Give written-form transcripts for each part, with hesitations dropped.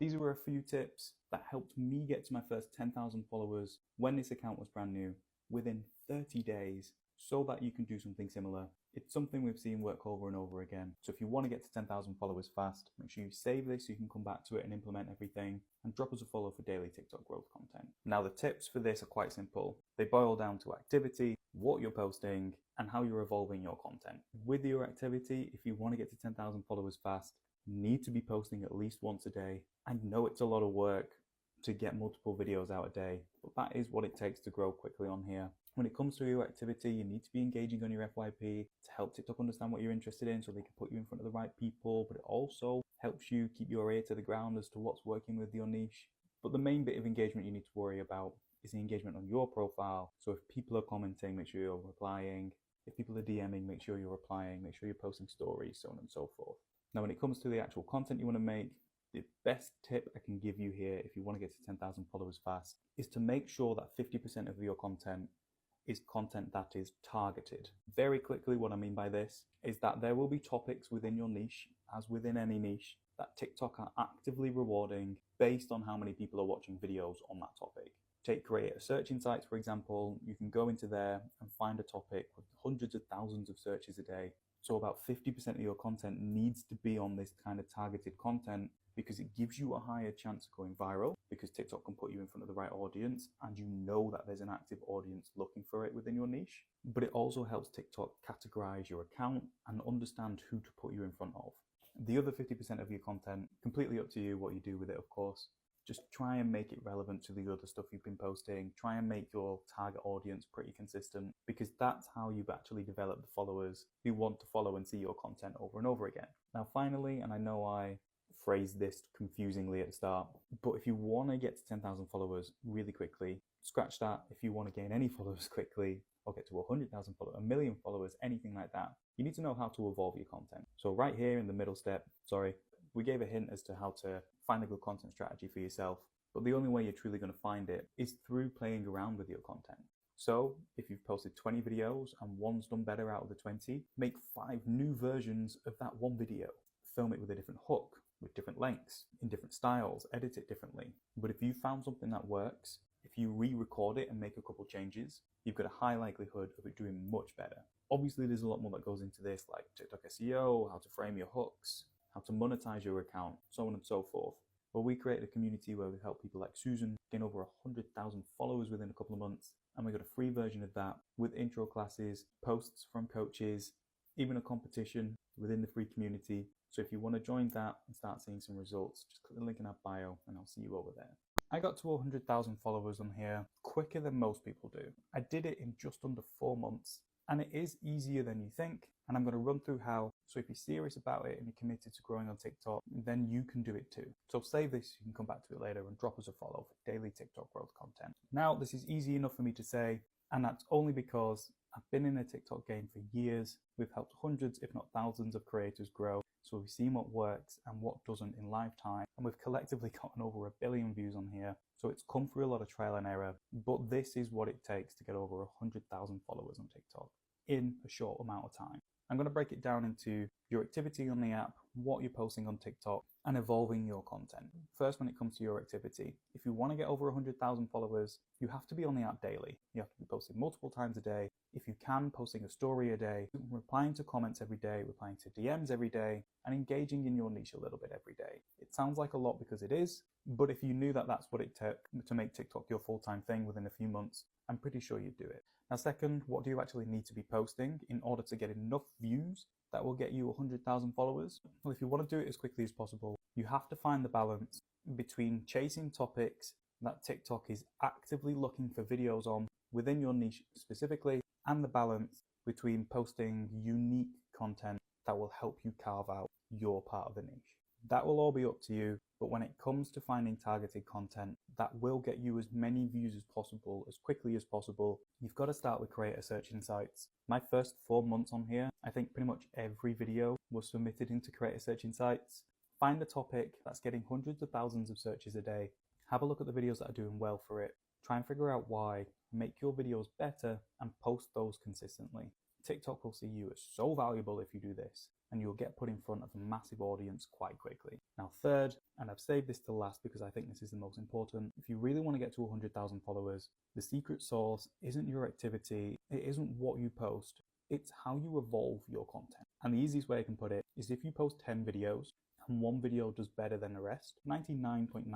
These were a few tips that helped me get to my first 10,000 followers when this account was brand new within 30 days so that you can do something similar. It's something we've seen work over and over again. So if you want to get to 10,000 followers fast, make sure you save this so you can come back to it and implement everything, and drop us a follow for daily TikTok growth content. Now the tips for this are quite simple. They boil down to activity, what you're posting, and how you're evolving your content. With your activity, if you want to get to 10,000 followers fast, you need to be posting at least once a day. I know it's a lot of work to get multiple videos out a day, but that is what it takes to grow quickly on here. When it comes to your activity, you need to be engaging on your FYP to help TikTok understand what you're interested in so they can put you in front of the right people, but it also helps you keep your ear to the ground as to what's working with your niche. But the main bit of engagement you need to worry about is the engagement on your profile. So if people are commenting, make sure you're replying. If people are DMing, make sure you're replying, make sure you're posting stories, so on and so forth. Now, when it comes to the actual content you want to make, the best tip I can give you here if you want to get to 10,000 followers fast is to make sure that 50% of your content is content that is targeted. Very quickly, what I mean by this is that there will be topics within your niche, as within any niche, that TikTok are actively rewarding based on how many people are watching videos on that topic. Take creator search insights, for example. You can go into there and find a topic with hundreds of thousands of searches a day. So about 50% of your content needs to be on this kind of targeted content because it gives you a higher chance of going viral, because TikTok can put you in front of the right audience and you know that there's an active audience looking for it within your niche. But it also helps TikTok categorize your account and understand who to put you in front of. The other 50% of your content, completely up to you what you do with it, of course. Just try and make it relevant to the other stuff you've been posting. Try and make your target audience pretty consistent, because that's how you actually develop the followers who want to follow and see your content over and over again. Now, finally, and I know I phrased this confusingly at the start, but if you want to get to 10,000 followers really quickly, scratch that. If you want to gain any followers quickly or get to 100,000 followers, 1 million followers, anything like that, you need to know how to evolve your content. So right here in the middle step, we gave a hint as to how to find a good content strategy for yourself, but the only way you're truly going to find it is through playing around with your content. So if you've posted 20 videos and one's done better out of the 20, make 5 new versions of that one video. Film it with a different hook, with different lengths, in different styles, edit it differently. But if you found something that works, if you re-record it and make a couple changes, you've got a high likelihood of it doing much better. Obviously, there's a lot more that goes into this, like TikTok SEO, how to frame your hooks, how to monetize your account, so on and so forth. But we created a community where we help people like Susan gain over 100,000 followers within a couple of months. And we got a free version of that with intro classes, posts from coaches, even a competition within the free community. So if you want to join that and start seeing some results, just click the link in our bio and I'll see you over there. I got to 100,000 followers on here quicker than most people do. I did it in just under 4 months, and it is easier than you think. And I'm going to run through how. So if you're serious about it and you're committed to growing on TikTok, then you can do it too. So save this, you can come back to it later, and drop us a follow for daily TikTok growth content. Now, this is easy enough for me to say, and that's only because I've been in the TikTok game for years. We've helped hundreds, if not thousands, of creators grow. So we've seen what works and what doesn't in lifetime. And we've collectively gotten over 1 billion views on here. So it's come through a lot of trial and error. But this is what it takes to get over 100,000 followers on TikTok in a short amount of time. I'm going to break it down into your activity on the app, what you're posting on TikTok, and evolving your content. First, when it comes to your activity, if you want to get over 100,000 followers, you have to be on the app daily. You have to be posting multiple times a day. If you can, posting a story a day, replying to comments every day, replying to DMs every day, and engaging in your niche a little bit every day. It sounds like a lot because it is, but if you knew that that's what it took to make TikTok your full-time thing within a few months, I'm pretty sure you'd do it. Now, second, what do you actually need to be posting in order to get enough views that will get you 100,000 followers? Well, if you want to do it as quickly as possible, you have to find the balance between chasing topics that TikTok is actively looking for videos on within your niche specifically, and the balance between posting unique content that will help you carve out your part of the niche. That will all be up to you, but when it comes to finding targeted content that will get you as many views as possible, as quickly as possible, you've got to start with creator search insights. My first 4 months on here, I think pretty much every video was submitted into creator search insights. Find a topic that's getting hundreds of thousands of searches a day. Have a look at the videos that are doing well for it. Try and figure out why, make your videos better, and post those consistently. TikTok will see you as so valuable if you do this, and you'll get put in front of a massive audience quite quickly. Now, third, and I've saved this to last because I think this is the most important, if you really want to get to 100,000 followers, the secret sauce isn't your activity, it isn't what you post, it's how you evolve your content. And the easiest way I can put it is if you post 10 videos and one video does better than the rest, 99.9%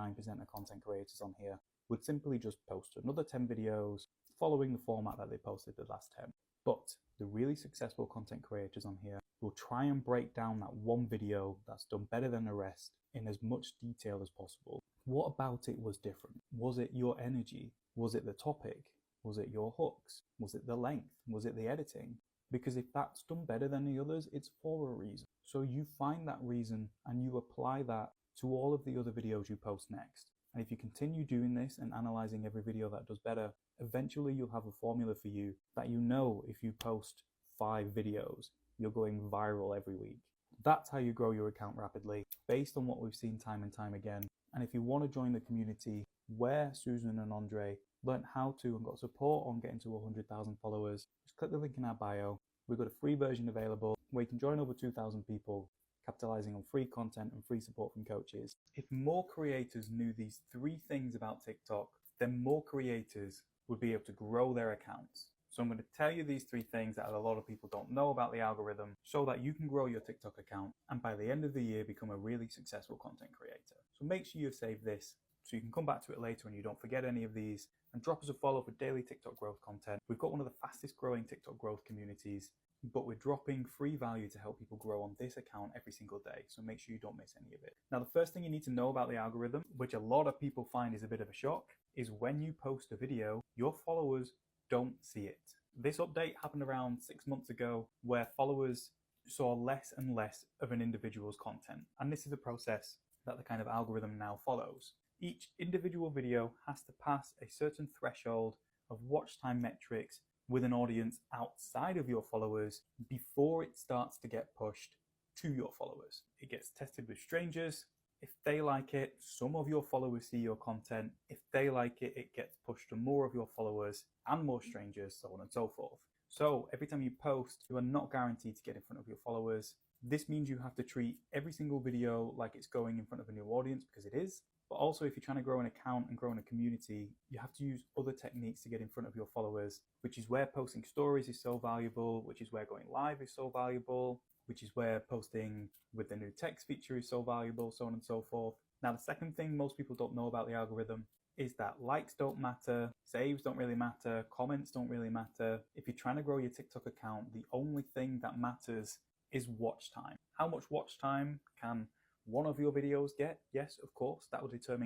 of content creators on here would simply just post another 10 videos following the format that they posted the last 10. But the really successful content creators on here will try and break down that one video that's done better than the rest in as much detail as possible. What about it was different? Was it your energy? Was it the topic? Was it your hooks? Was it the length? Was it the editing? Because if that's done better than the others, it's for a reason. So you find that reason and you apply that to all of the other videos you post next. And if you continue doing this and analyzing every video that does better, eventually you'll have a formula for you that you know if you post 5 videos, you're going viral every week. That's how you grow your account rapidly, based on what we've seen time and time again. And if you want to join the community where Susan and Andre learned how to and got support on getting to 100,000 followers, just click the link in our bio. We've got a free version available where you can join over 2,000 people, capitalizing on free content and free support from coaches. If more creators knew these 3 things about TikTok, then more creators would be able to grow their accounts. So I'm going to tell you these 3 things that a lot of people don't know about the algorithm so that you can grow your TikTok account and by the end of the year become a really successful content creator. So make sure you've saved this so you can come back to it later and you don't forget any of these, and drop us a follow for daily TikTok growth content. We've got one of the fastest growing TikTok growth communities, but we're dropping free value to help people grow on this account every single day. So make sure you don't miss any of it. Now, the first thing you need to know about the algorithm, which a lot of people find is a bit of a shock, is when you post a video, your followers don't see it. This update happened around 6 months ago where followers saw less and less of an individual's content. And this is a process that the kind of algorithm now follows. Each individual video has to pass a certain threshold of watch time metrics with an audience outside of your followers before it starts to get pushed to your followers. It gets tested with strangers. If they like it, some of your followers see your content. If they like it, it gets pushed to more of your followers and more strangers, so on and so forth. So every time you post, you are not guaranteed to get in front of your followers. This means you have to treat every single video like it's going in front of a new audience, because it is. But also, if you're trying to grow an account and grow in a community, you have to use other techniques to get in front of your followers, which is where posting stories is so valuable, which is where going live is so valuable, which is where posting with the new text feature is so valuable, so on and so forth. Now, the second thing most people don't know about the algorithm is that likes don't matter, saves don't really matter, comments don't really matter. If you're trying to grow your TikTok account, the only thing that matters is watch time. How much watch time can one of your videos get? Yes, of course, that will determine